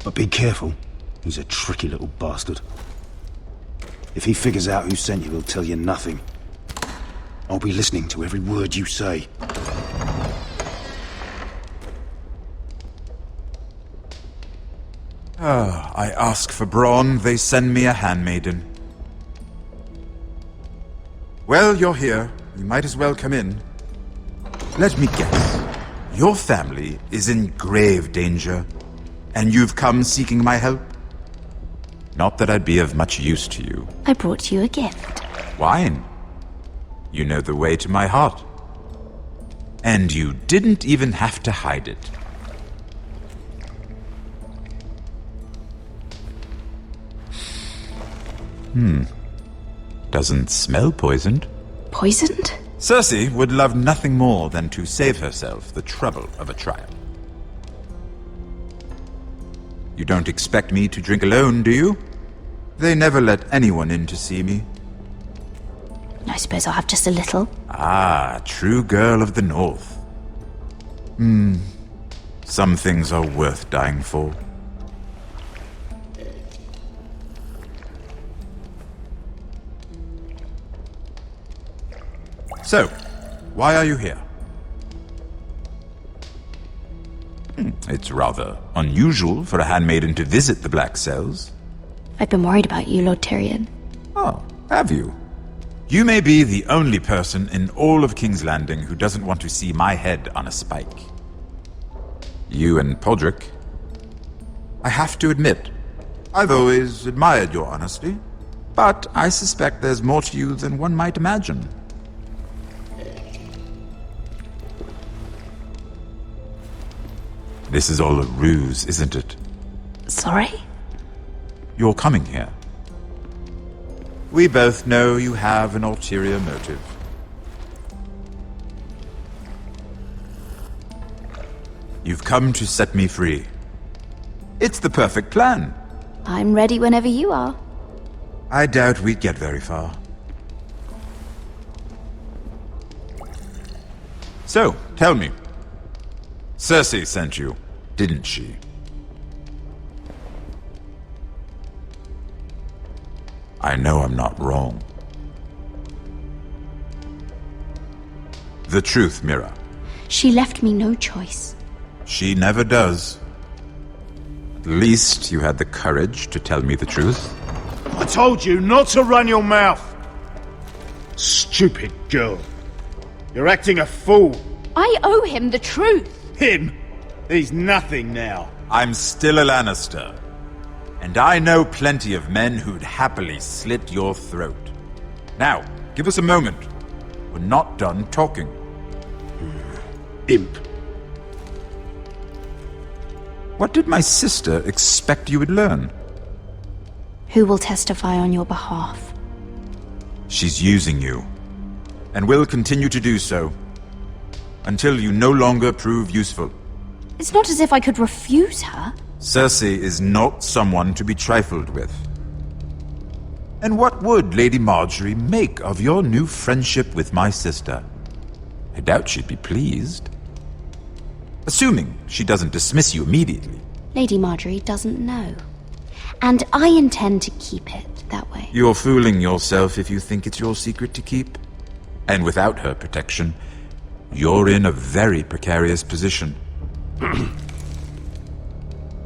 But be careful. He's a tricky little bastard. If he figures out who sent you, he'll tell you nothing. I'll be listening to every word you say. I ask for brawn, they send me a handmaiden. Well, you're here. You might as well come in. Let me guess. Your family is in grave danger, and you've come seeking my help? Not that I'd be of much use to you. I brought you a gift. Wine. You know the way to my heart. And you didn't even have to hide it. Doesn't smell poisoned. Poisoned? Cersei would love nothing more than to save herself the trouble of a trial. You don't expect me to drink alone, do you? They never let anyone in to see me. I suppose I'll have just a little. Ah, true girl of the North. Some things are worth dying for. So, why are you here? It's rather unusual for a handmaiden to visit the Black Cells. I've been worried about you, Lord Tyrion. Oh, have you? You may be the only person in all of King's Landing who doesn't want to see my head on a spike. You and Podrick. I have to admit, I've always admired your honesty, but I suspect there's more to you than one might imagine. This is all a ruse, isn't it? Sorry? You're coming here. We both know you have an ulterior motive. You've come to set me free. It's the perfect plan. I'm ready whenever you are. I doubt we'd get very far. So, tell me. Cersei sent you, didn't she? I know I'm not wrong. The truth, Mira. She left me no choice. She never does. At least you had the courage to tell me the truth. I told you not to run your mouth! Stupid girl. You're acting a fool. I owe him the truth. Him? He's nothing now. I'm still a Lannister. And I know plenty of men who'd happily slit your throat. Now, give us a moment. We're not done talking. Imp. What did my sister expect you would learn? Who will testify on your behalf? She's using you. And will continue to do so. Until you no longer prove useful. It's not as if I could refuse her. Cersei is not someone to be trifled with. And what would Lady Marjorie make of your new friendship with my sister? I doubt she'd be pleased. Assuming she doesn't dismiss you immediately. Lady Marjorie doesn't know. And I intend to keep it that way. You're fooling yourself if you think it's your secret to keep. And without her protection, you're in a very precarious position.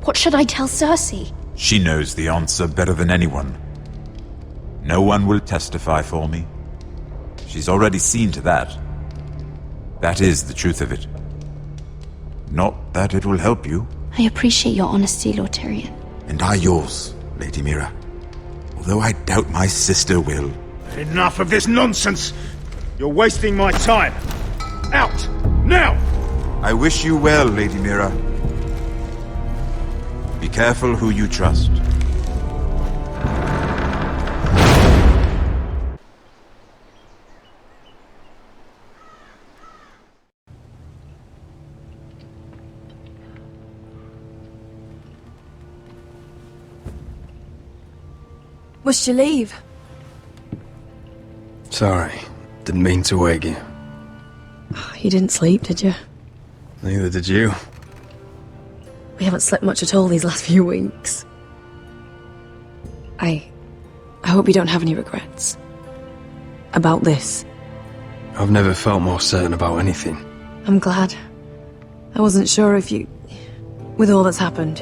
What should I tell Cersei? She knows the answer better than anyone. No one will testify for me. She's already seen to that. That is the truth of it. Not that it will help you. I appreciate your honesty, Lord Tyrion. And I yours, Lady Mira. Although I doubt my sister will. Enough of this nonsense! You're wasting my time! Out! Now! I wish you well, Lady Mira. Be careful who you trust. Must you leave? Sorry, didn't mean to wake you. You didn't sleep, did you? Neither did you. We haven't slept much at all these last few weeks. I hope you don't have any regrets. About this. I've never felt more certain about anything. I'm glad. I wasn't sure if you... with all that's happened.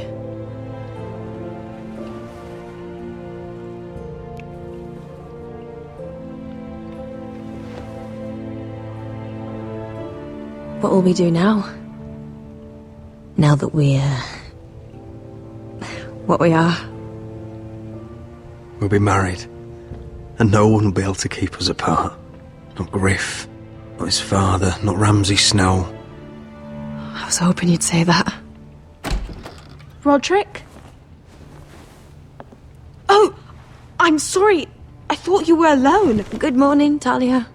What will we do now? Now that we're... what we are. We'll be married. And no one will be able to keep us apart. Not Griff, not his father, not Ramsay Snow. I was hoping you'd say that. Roderick? Oh, I'm sorry. I thought you were alone. Good morning, Talia.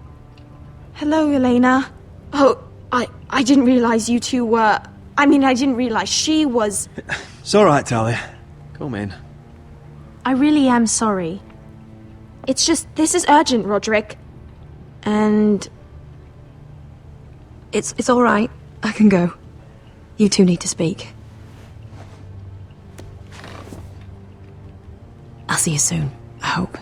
Hello, Elena. Oh, I didn't realize you two were... I didn't realize she was... It's all right, Talia. Come in. I really am sorry. It's just, this is urgent, Roderick. And... It's all right. I can go. You two need to speak. I'll see you soon, I hope.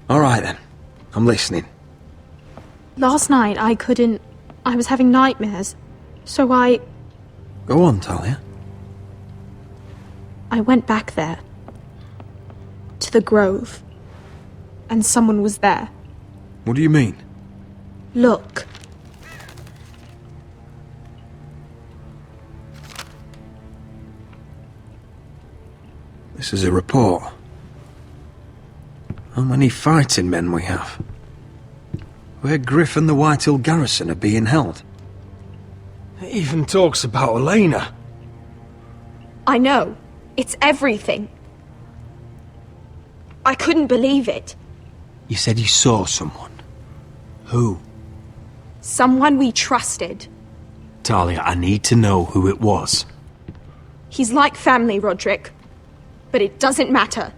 All right, then. I'm listening. Last night, I was having nightmares. So I Go on, Talia. went back there. To the grove. And someone was there. What do you mean? Look. This is a report. How many fighting men we have? Where Griff and the Whitehill garrison are being held. It even talks about Elena. I know. It's everything. I couldn't believe it. You said you saw someone. Who? Someone we trusted. Talia, I need to know who it was. He's like family, Roderick. But it doesn't matter.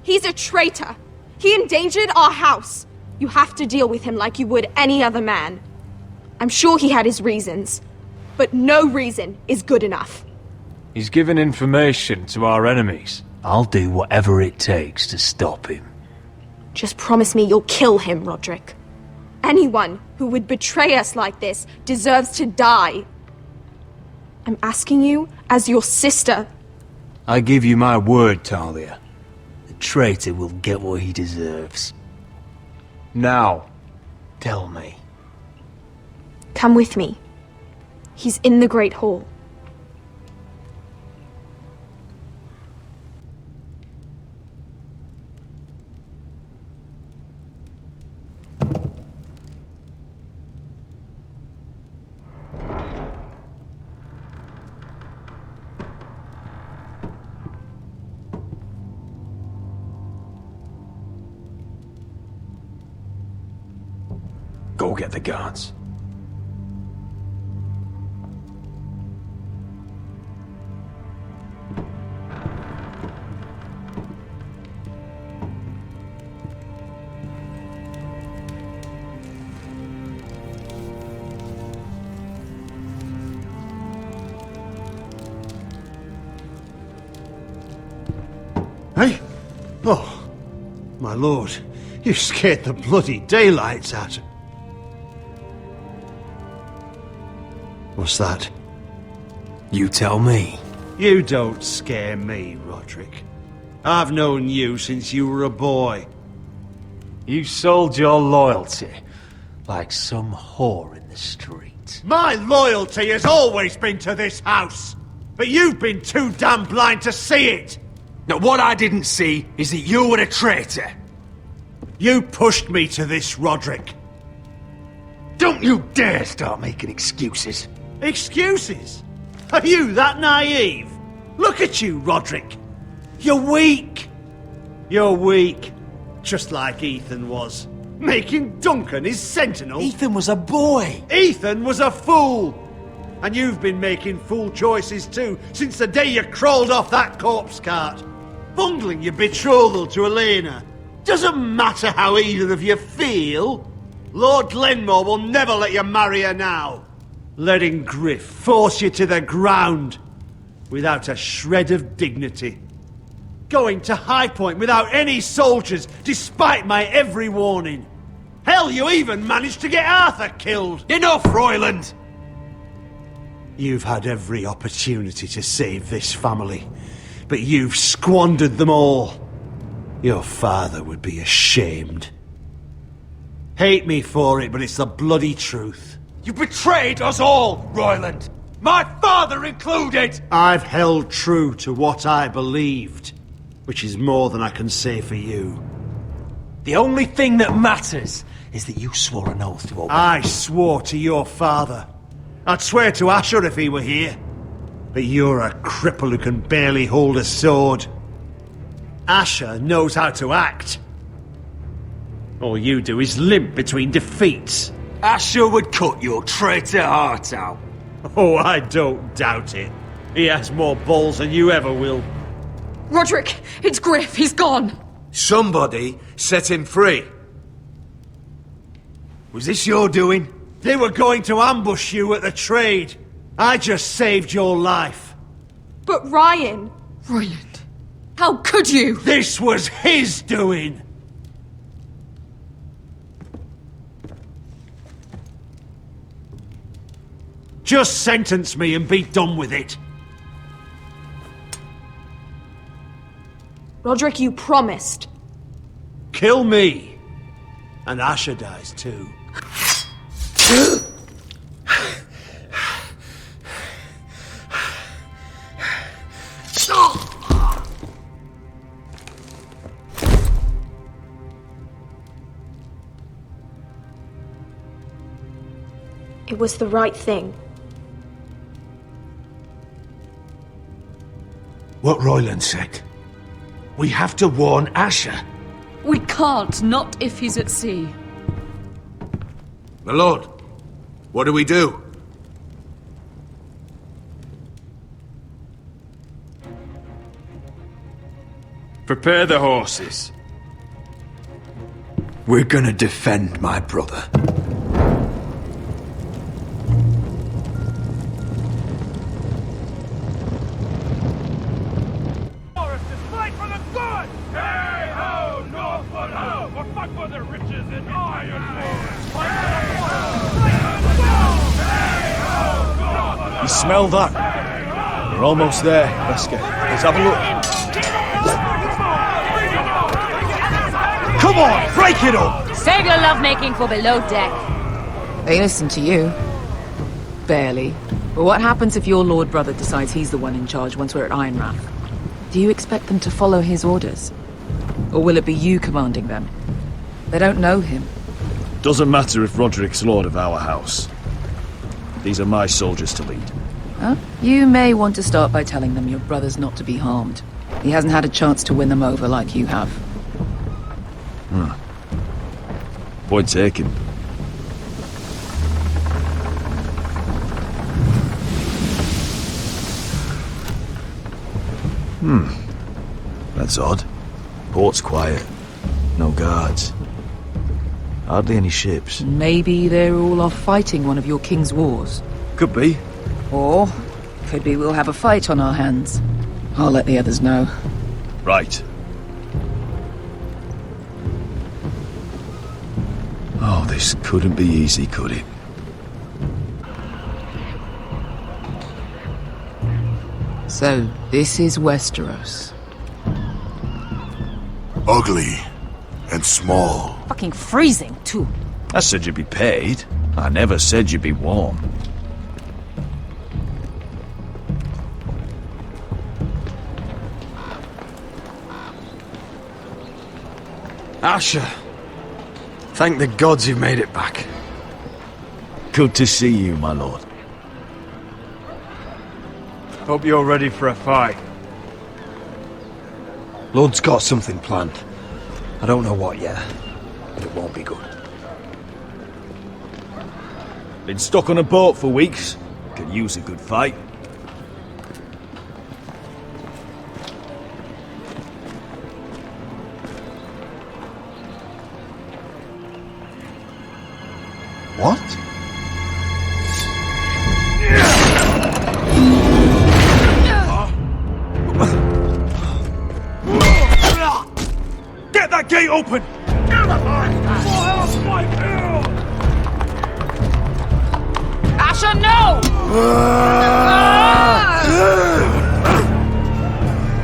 He's a traitor. He endangered our house. You have to deal with him like you would any other man. I'm sure he had his reasons, but no reason is good enough. He's given information to our enemies. I'll do whatever it takes to stop him. Just promise me you'll kill him, Roderick. Anyone who would betray us like this deserves to die. I'm asking you as your sister. I give you my word, Talia. The traitor will get what he deserves. Now, tell me. Come with me. He's in the Great Hall. Go get the guards. Hey? Oh, my lord, you scared the bloody daylights out of... What's that? You tell me. You don't scare me, Roderick. I've known you since you were a boy. You sold your loyalty. Like some whore in the street. My loyalty has always been to this house, but you've been too damn blind to see it. Now, what I didn't see is that you were a traitor. You pushed me to this, Roderick. Don't you dare start making excuses. Excuses? Are you that naive? Look at you, Roderick. You're weak. You're weak. Just like Ethan was. Making Duncan his sentinel. Ethan was a boy. Ethan was a fool. And you've been making fool choices too, since the day you crawled off that corpse cart. Bungling your betrothal to Elena. Doesn't matter how either of you feel. Lord Glenmore will never let you marry her now. Letting Griff force you to the ground without a shred of dignity. Going to High Point without any soldiers, despite my every warning. Hell, you even managed to get Arthur killed. Enough, Royland! You've had every opportunity to save this family, but you've squandered them all. Your father would be ashamed. Hate me for it, but it's the bloody truth. You betrayed us all, Royland! My father included! I've held true to what I believed, which is more than I can say for you. The only thing that matters is that you swore an oath to obey. I swore to your father. I'd swear to Asher if he were here. But you're a cripple who can barely hold a sword. Asher knows how to act. All you do is limp between defeats. Asher would cut your traitor heart out. Oh, I don't doubt it. He has more balls than you ever will. Roderick, it's Griff. He's gone. Somebody set him free. Was this your doing? They were going to ambush you at the trade. I just saved your life. But Ryan... Royland, how could you? This was his doing. Just sentence me and be done with it. Roderick, you promised. Kill me. And Asher dies too. It was the right thing. What Royland said. We have to warn Asher. We can't. can't, not if he's at sea. My lord, what do we do? Prepare the horses. We're gonna defend my brother. Fight for the good! Hey ho, Northwood ho! We'll fight for the riches in Ironwood! You smell that? We're almost there, Wesker. Let's have a look. Come on, break it up! Sailor lovemaking for below deck. They listen to you. Barely. But what happens if your lord brother decides he's the one in charge once we're at Ironrath? Do you expect them to follow his orders? Or will it be you commanding them? They don't know him. Doesn't matter if Roderick's lord of our house. These are my soldiers to lead. Huh? You may want to start by telling them your brother's not to be harmed. He hasn't had a chance to win them over like you have. Point taken. That's odd. Port's quiet. No guards. Hardly any ships. Maybe they're all off fighting one of your king's wars. Could be. Or could be we'll have a fight on our hands. I'll let the others know. Right. Oh, this couldn't be easy, could it? So, this is Westeros. Ugly and small. Fucking freezing, too. I said you'd be paid. I never said you'd be warm. Asher, thank the gods you've made it back. Good to see you, my lord. Hope you're ready for a fight. Lord's got something planned. I don't know what yet, but it won't be good. Been stuck on a boat for weeks. Could use a good fight. What? Get that gate open! Asher, no!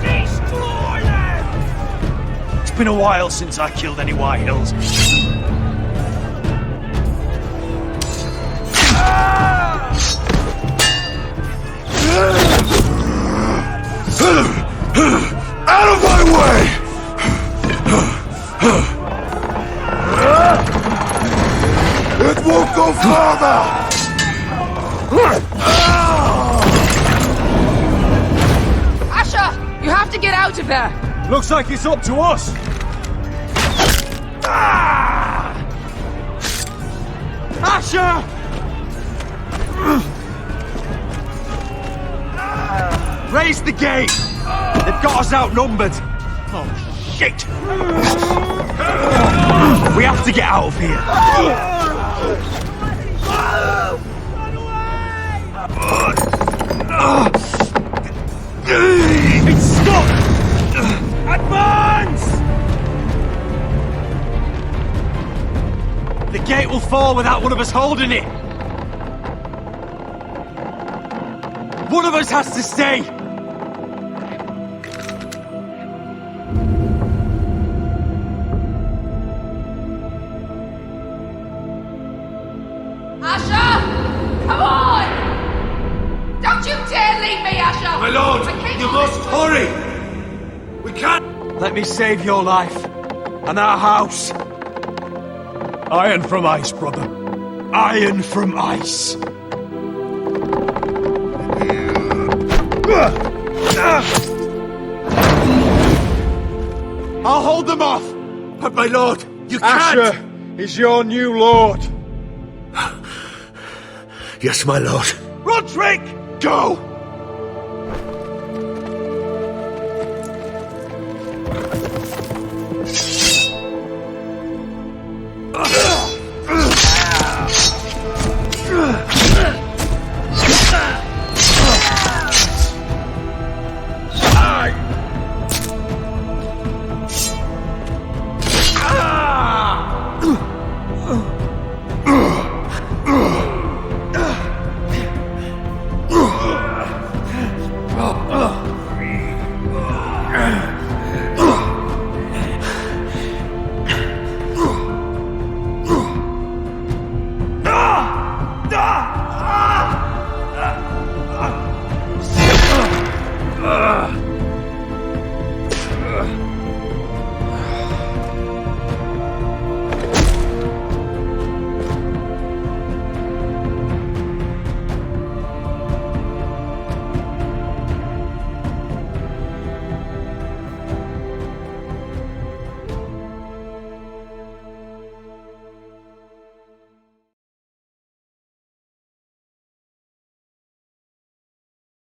Destroy them! It's been a while since I killed any White Hills. Out of my way! It won't go farther! Asher, you have to get out of there! Looks like it's up to us. Asher! Raise the gate! They've got us outnumbered! Oh, shit! We have to get out of here! It's stuck! Advance! The gate will fall without one of us holding it! One of us has to stay! My lord, you must hurry! We can't... Let me save your life. And our house. Iron from ice, brother. Iron from ice. I'll hold them off. But my lord, you Asher can't! is your new lord. Yes, my lord. Roderick! Go!